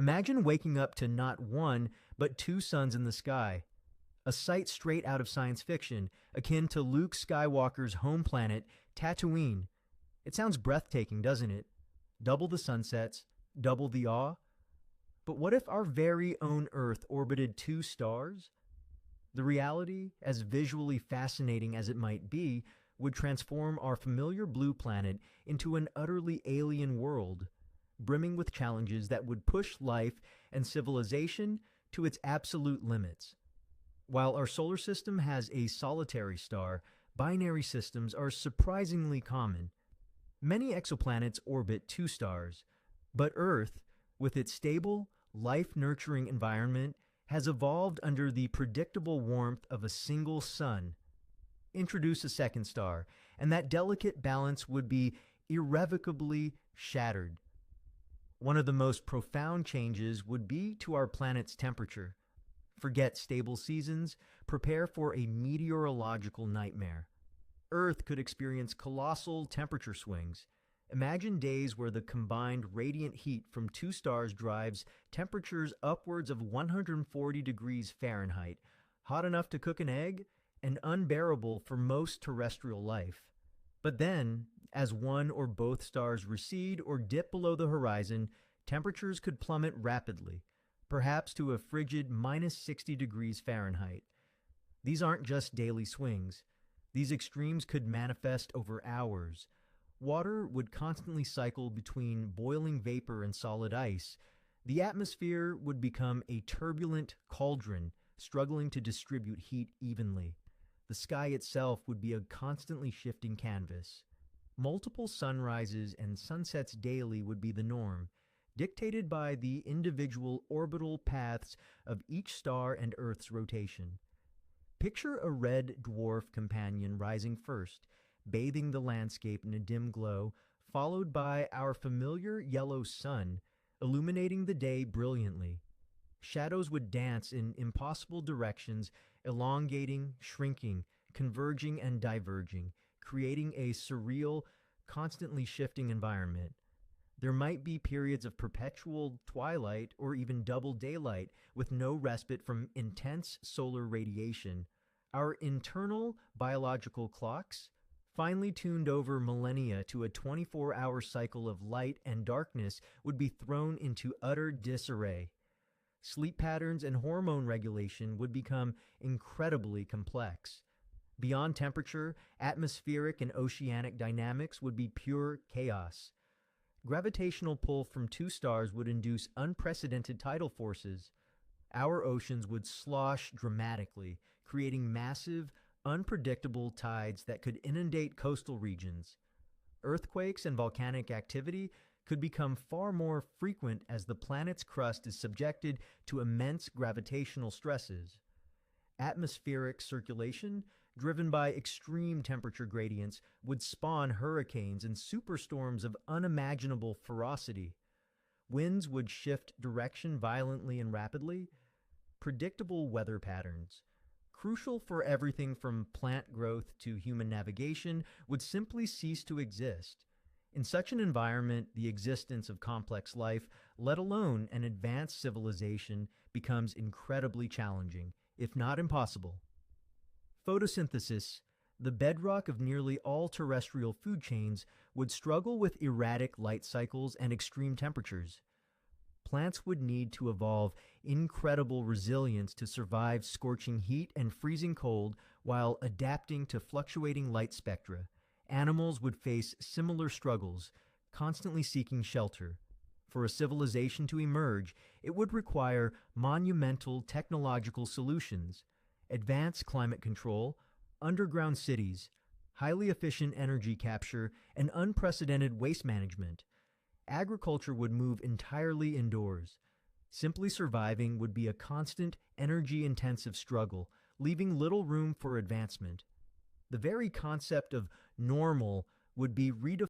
Imagine waking up to not one, but two suns in the sky. A sight straight out of science fiction, akin to Luke Skywalker's home planet, Tatooine. It sounds breathtaking, doesn't it? Double the sunsets, double the awe. But what if our very own Earth orbited two stars? The reality, as visually fascinating as it might be, would transform our familiar blue planet into an utterly alien world, brimming with challenges that would push life and civilization to its absolute limits. While our solar system has a solitary star, binary systems are surprisingly common. Many exoplanets orbit two stars, but Earth, with its stable, life-nurturing environment, has evolved under the predictable warmth of a single sun. Introduce a second star, and that delicate balance would be irrevocably shattered. One of the most profound changes would be to our planet's temperature. Forget stable seasons, prepare for a meteorological nightmare. Earth could experience colossal temperature swings. Imagine days where the combined radiant heat from two stars drives temperatures upwards of 140 degrees Fahrenheit, hot enough to cook an egg and unbearable for most terrestrial life. But then, as one or both stars recede or dip below the horizon, temperatures could plummet rapidly, perhaps to a frigid minus 60 degrees Fahrenheit. These aren't just daily swings. These extremes could manifest over hours. Water would constantly cycle between boiling vapor and solid ice. The atmosphere would become a turbulent cauldron, struggling to distribute heat evenly. The sky itself would be a constantly shifting canvas. Multiple sunrises and sunsets daily would be the norm, dictated by the individual orbital paths of each star and Earth's rotation. Picture a red dwarf companion rising first, bathing the landscape in a dim glow, followed by our familiar yellow sun, illuminating the day brilliantly. Shadows would dance in impossible directions, elongating, shrinking, converging, and diverging, creating a surreal, constantly shifting environment. There might be periods of perpetual twilight or even double daylight with no respite from intense solar radiation. Our internal biological clocks, finely tuned over millennia to a 24-hour cycle of light and darkness, would be thrown into utter disarray. Sleep patterns and hormone regulation would become incredibly complex. Beyond temperature, atmospheric and oceanic dynamics would be pure chaos. Gravitational pull from two stars would induce unprecedented tidal forces. Our oceans would slosh dramatically, creating massive, unpredictable tides that could inundate coastal regions. Earthquakes and volcanic activity could become far more frequent as the planet's crust is subjected to immense gravitational stresses. Atmospheric circulation, driven by extreme temperature gradients, would spawn hurricanes and superstorms of unimaginable ferocity. Winds would shift direction violently and rapidly. Predictable weather patterns, crucial for everything from plant growth to human navigation, would simply cease to exist. In such an environment, the existence of complex life, let alone an advanced civilization, becomes incredibly challenging, if not impossible. Photosynthesis, the bedrock of nearly all terrestrial food chains, would struggle with erratic light cycles and extreme temperatures. Plants would need to evolve incredible resilience to survive scorching heat and freezing cold while adapting to fluctuating light spectra. Animals would face similar struggles, constantly seeking shelter. For a civilization to emerge, it would require monumental technological solutions, advanced climate control, underground cities, highly efficient energy capture, and unprecedented waste management. Agriculture would move entirely indoors. Simply surviving would be a constant, energy-intensive struggle, leaving little room for advancement. The very concept of normal would be redefined